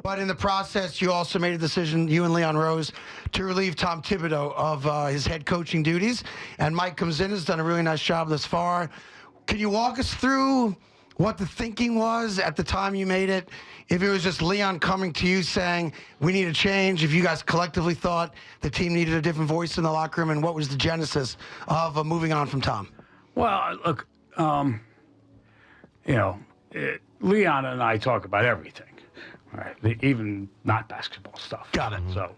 But in the process, you also made a decision, you and Leon Rose, to relieve Tom Thibodeau of his head coaching duties. And Mike comes in, has done a really nice job thus far. Can you walk us through what the thinking was at the time you made it? If it was just Leon coming to you saying, we need a change, if you guys collectively thought the team needed a different voice in the locker room, and what was the genesis of moving on from Tom? Well, look, Leon and I talk about everything. Right, even not basketball stuff. Got it. So,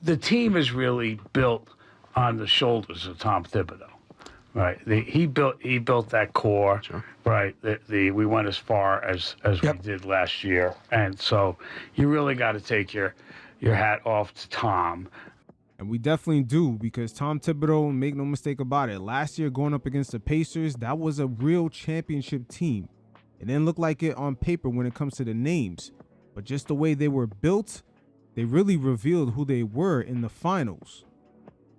the team is really built on the shoulders of Tom Thibodeau. Right, he built that core. Sure. Right, we went as far as we did last year, and so you really got to take your hat off to Tom. And we definitely do, because Tom Thibodeau, make no mistake about it, last year going up against the Pacers, that was a real championship team. It didn't look like it on paper when it comes to the names, but just the way they were built, they really revealed who they were in the finals.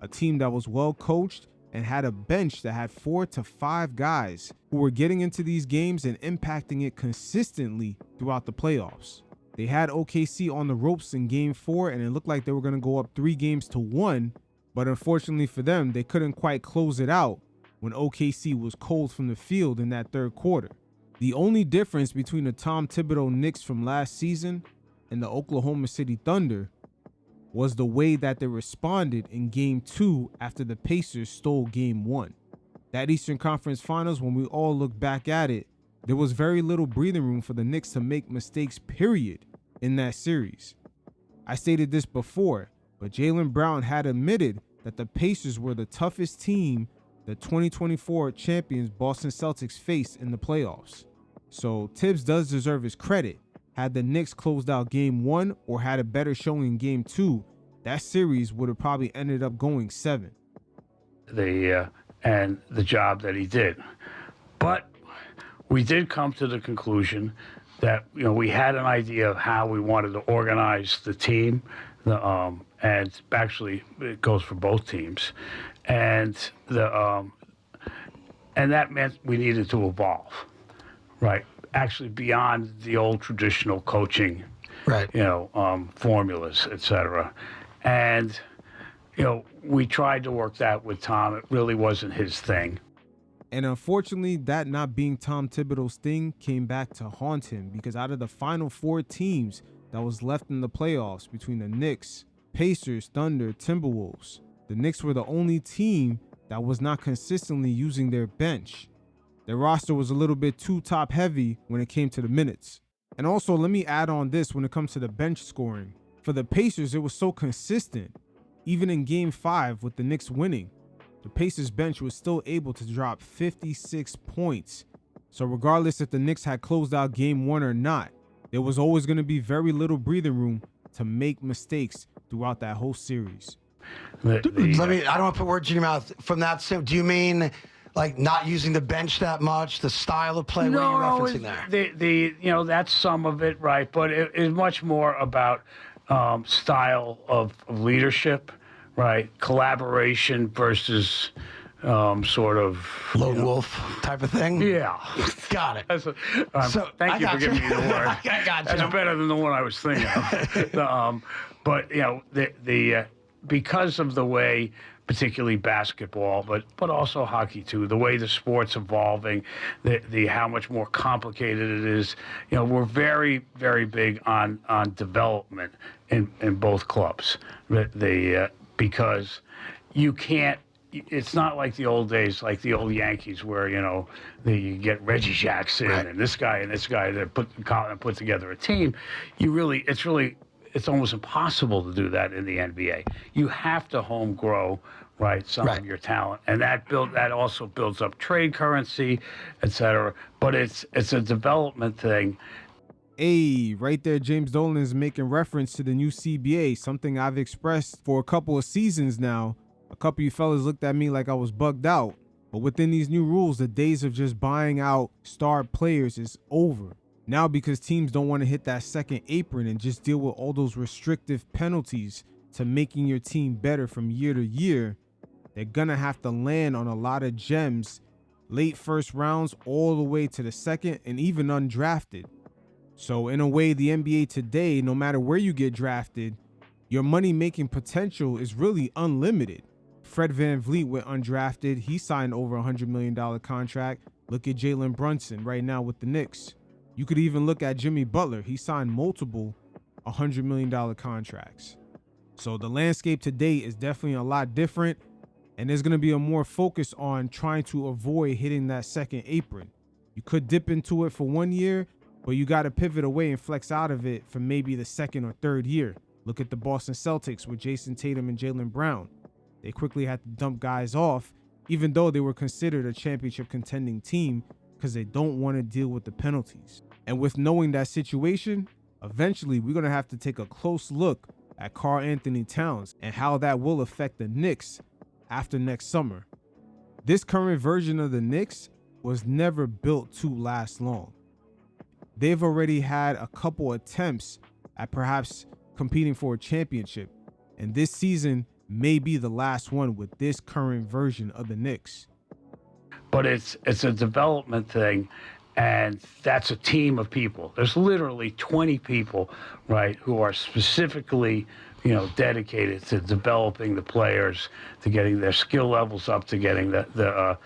A team that was well coached and had a bench that had 4 to 5 guys who were getting into these games and impacting it consistently throughout the playoffs. They had OKC on the ropes in Game 4, and it looked like they were going to go up 3-1, but unfortunately for them, they couldn't quite close it out when OKC was cold from the field in that third quarter. The only difference between the Tom Thibodeau Knicks from last season and the Oklahoma City Thunder was the way that they responded in Game 2 after the Pacers stole Game 1. That Eastern Conference Finals, when we all look back at it, there was very little breathing room for the Knicks to make mistakes, period, in that series. I stated this before, but Jalen Brown had admitted that the Pacers were the toughest team the 2024 champions Boston Celtics faced in the playoffs. So Tibbs does deserve his credit. Had the Knicks closed out Game 1 or had a better showing in Game 2, that series would have probably ended up going 7. And the job that he did. But we did come to the conclusion that we had an idea of how we wanted to organize the team, and actually it goes for both teams, and that meant we needed to evolve, right? Actually, beyond the old traditional coaching, right? Formulas, etc. And we tried to work that with Tom. It really wasn't his thing. And unfortunately, that not being Tom Thibodeau's thing came back to haunt him, because out of the final 4 teams that was left in the playoffs between the Knicks, Pacers, Thunder, Timberwolves, the Knicks were the only team that was not consistently using their bench. Their roster was a little bit too top heavy when it came to the minutes. And also, let me add on this when it comes to the bench scoring. For the Pacers, it was so consistent. Even in Game 5 with the Knicks winning, the Pacers bench was still able to drop 56 points. So regardless if the Knicks had closed out Game 1 or not, there was always going to be very little breathing room to make mistakes throughout that whole series. I don't want to put words in your mouth. From that, do you mean like not using the bench that much, the style of play? What are you referencing there? That's some of it, right? But it is much more about style of leadership, right? Collaboration versus sort of lone wolf type of thing. Yeah, got it. So thank you for giving me the word. I got you. That's better than the one I was thinking of. But because of the way, particularly basketball, but also hockey too, the way the sport's evolving, the how much more complicated it is. We're very, very big on development in both clubs. Because you can't. It's not like the old days, like the old Yankees, where you get Reggie Jackson and this guy that put together a team. It's almost impossible to do that in the NBA. You have to home grow, some of your talent, and that also builds up trade currency, etc. But it's a development thing. Hey, right there, James Dolan is making reference to the new CBA, something I've expressed for a couple of seasons now. A couple of you fellas looked at me like I was bugged out. But within these new rules, the days of just buying out star players is over. Now, because teams don't want to hit that second apron and just deal with all those restrictive penalties to making your team better from year to year, they're going to have to land on a lot of gems late first rounds all the way to the second, and even undrafted. So in a way, the NBA today, no matter where you get drafted, your money-making potential is really unlimited. Fred VanVleet went undrafted. He signed over $100 million contract. Look at Jalen Brunson right now with the Knicks. You could even look at Jimmy Butler. He signed multiple $100 million contracts. So the landscape today is definitely a lot different, and there's going to be a more focus on trying to avoid hitting that second apron. You could dip into it for 1 year, but you got to pivot away and flex out of it for maybe the second or third year. Look at the Boston Celtics with Jason Tatum and Jaylen Brown. They quickly had to dump guys off, even though they were considered a championship contending team, because they don't want to deal with the penalties. And with knowing that situation, eventually we're going to have to take a close look at Karl Anthony Towns and how that will affect the Knicks after next summer. This current version of the Knicks was never built to last long. They've already had a couple attempts at perhaps competing for a championship, and this season may be the last one with this current version of the Knicks. But it's a development thing, and that's a team of people. There's literally 20 people, right, who are specifically, dedicated to developing the players, to getting their skill levels up, to getting the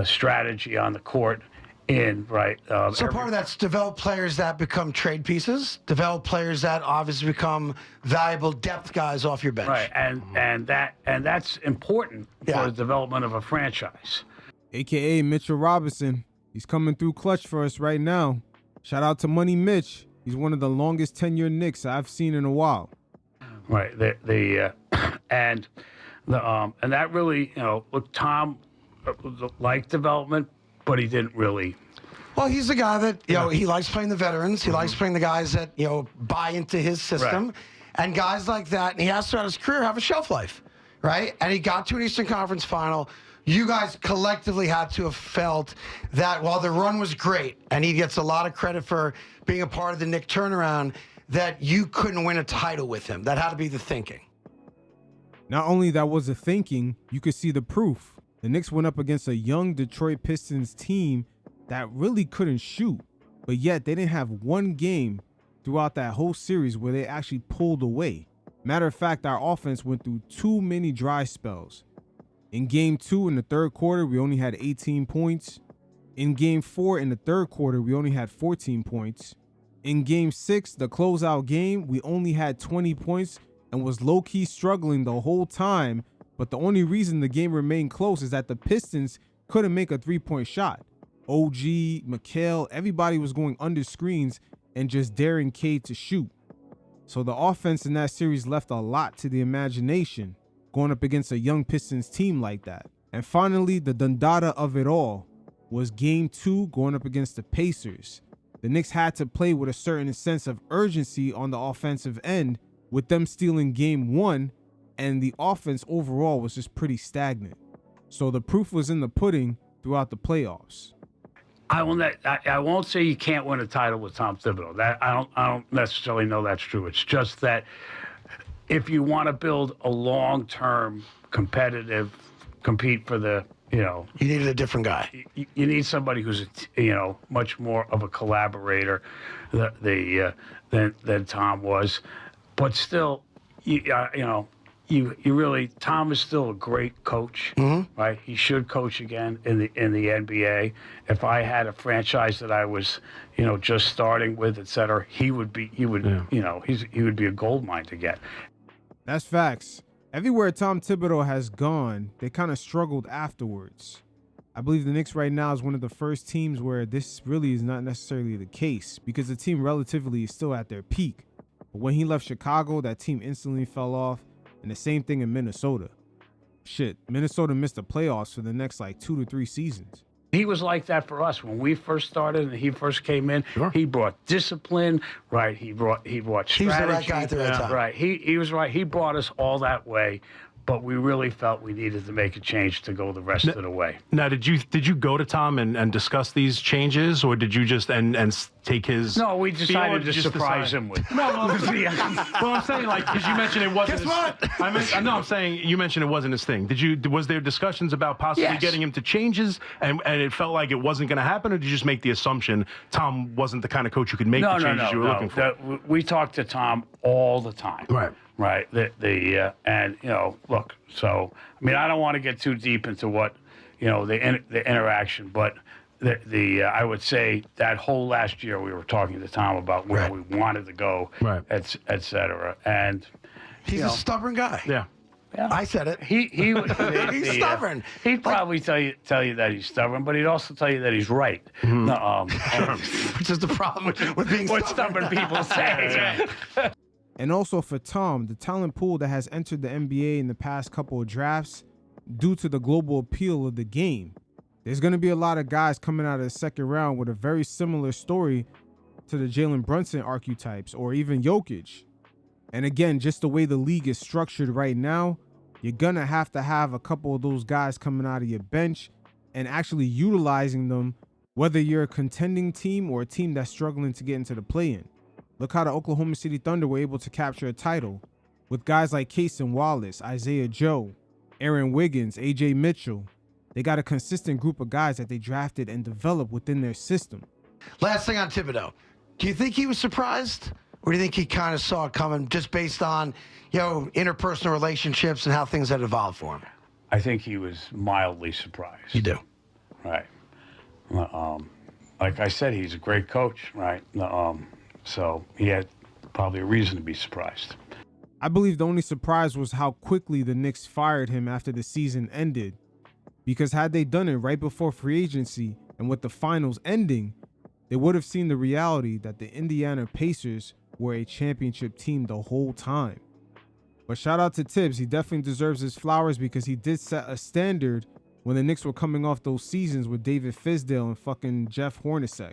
strategy on the court in, right? So part of that's develop players that become trade pieces, develop players that obviously become valuable depth guys off your bench. Right, and that's important for the development of a franchise. AKA Mitchell Robinson. He's coming through clutch for us right now. Shout out to Money Mitch. He's one of the longest tenure Knicks I've seen in a while. Right. And that really, look, Tom liked development, but he didn't really. Well, he's a guy that, he likes playing the veterans. He likes playing the guys that, buy into his system. Right. And guys like that, and he has throughout his career have a shelf life, right? And he got to an Eastern Conference final. You guys collectively had to have felt that while the run was great, and he gets a lot of credit for being a part of the Knick turnaround, that you couldn't win a title with him. That had to be the thinking. Not only that was the thinking, you could see the proof. The Knicks went up against a young Detroit Pistons team that really couldn't shoot, but yet they didn't have one game throughout that whole series where they actually pulled away. Matter of fact, our offense went through too many dry spells. In game 2 in the third quarter, we only had 18 points. In game 4 in the third quarter, we only had 14 points. In game 6, the closeout game, we only had 20 points and was low-key struggling the whole time. But the only reason the game remained close is that the Pistons couldn't make a three-point shot. OG, Mikal, everybody was going under screens and just daring Cade to shoot. So the offense in that series left a lot to the imagination, going up against a young Pistons team like that. And finally, the dundada of it all was game 2 going up against the Pacers. The Knicks had to play with a certain sense of urgency on the offensive end, with them stealing game 1, and the offense overall was just pretty stagnant. So the proof was in the pudding throughout the playoffs. I won't say you can't win a title with Tom Thibodeau. That I don't necessarily know that's true. It's just that if you want to build a long-term compete for the, you needed a different guy. You need somebody who's, much more of a collaborator than Tom was. But still, you really, Tom is still a great coach, right? He should coach again in the NBA. If I had a franchise that I was, just starting with, et cetera, he would be a gold mine to get. That's facts. Everywhere Tom Thibodeau has gone, they kind of struggled afterwards. I believe the Knicks right now is one of the first teams where this really is not necessarily the case, because the team relatively is still at their peak. But when he left Chicago, that team instantly fell off, and the same thing in Minnesota. Shit, Minnesota missed the playoffs for the next 2 to 3 seasons. He was like that for us when we first started and he first came in. Sure. He brought discipline, right? He brought strategy. He was the right guy at the right time. Right. He was right. He brought us all that way. but we really felt we needed to make a change to go the rest of the way. Now, did you go to Tom and discuss these changes, or did you just and take his? No, we feel, decided or to just surprise decide- him with. No, well, I'm saying like because you mentioned it wasn't. Guess what? I'm saying you mentioned it wasn't his thing. Was there discussions about possibly Yes. getting him to changes, and it felt like it wasn't going to happen, or did you just make the assumption Tom wasn't the kind of coach who could make the changes you were looking for? We talked to Tom all the time. Right. Right. And look. So I mean, I don't want to get too deep into what the interaction, but I would say that whole last year we were talking to Tom about where Right. we wanted to go, Right. et cetera. And He's a stubborn guy. Yeah. I said it. he would He's stubborn. He'd probably tell you that he's stubborn, but he'd also tell you that he's right. Which is the problem with being What stubborn. stubborn people say. And also for Tom, the talent pool that has entered the NBA in the past couple of drafts, due to the global appeal of the game, there's going to be a lot of guys coming out of the second round with a very similar story to the Jalen Brunson archetypes or even Jokic. And again, just the way the league is structured right now, you're going to have a couple of those guys coming out of your bench and actually utilizing them, whether you're a contending team or a team that's struggling to get into the play-in. Look how the Oklahoma City Thunder were able to capture a title with guys like Casey Wallace, Isaiah Joe, Aaron Wiggins, AJ Mitchell. They got a consistent group of guys that they drafted and developed within their system. Last thing on Thibodeau. Do you think he was surprised? Or do you think he kind of saw it coming just based on, interpersonal relationships and how things had evolved for him? I think he was mildly surprised. You do. Right. Like I said, he's a great coach, right? So he had probably a reason to be surprised. I believe the only surprise was how quickly the Knicks fired him after the season ended. Because had they done it right before free agency and with the finals ending, they would have seen the reality that the Indiana Pacers were a championship team the whole time. But shout out to Tibbs, he definitely deserves his flowers because he did set a standard when the Knicks were coming off those seasons with David Fizdale and fucking Jeff Hornacek.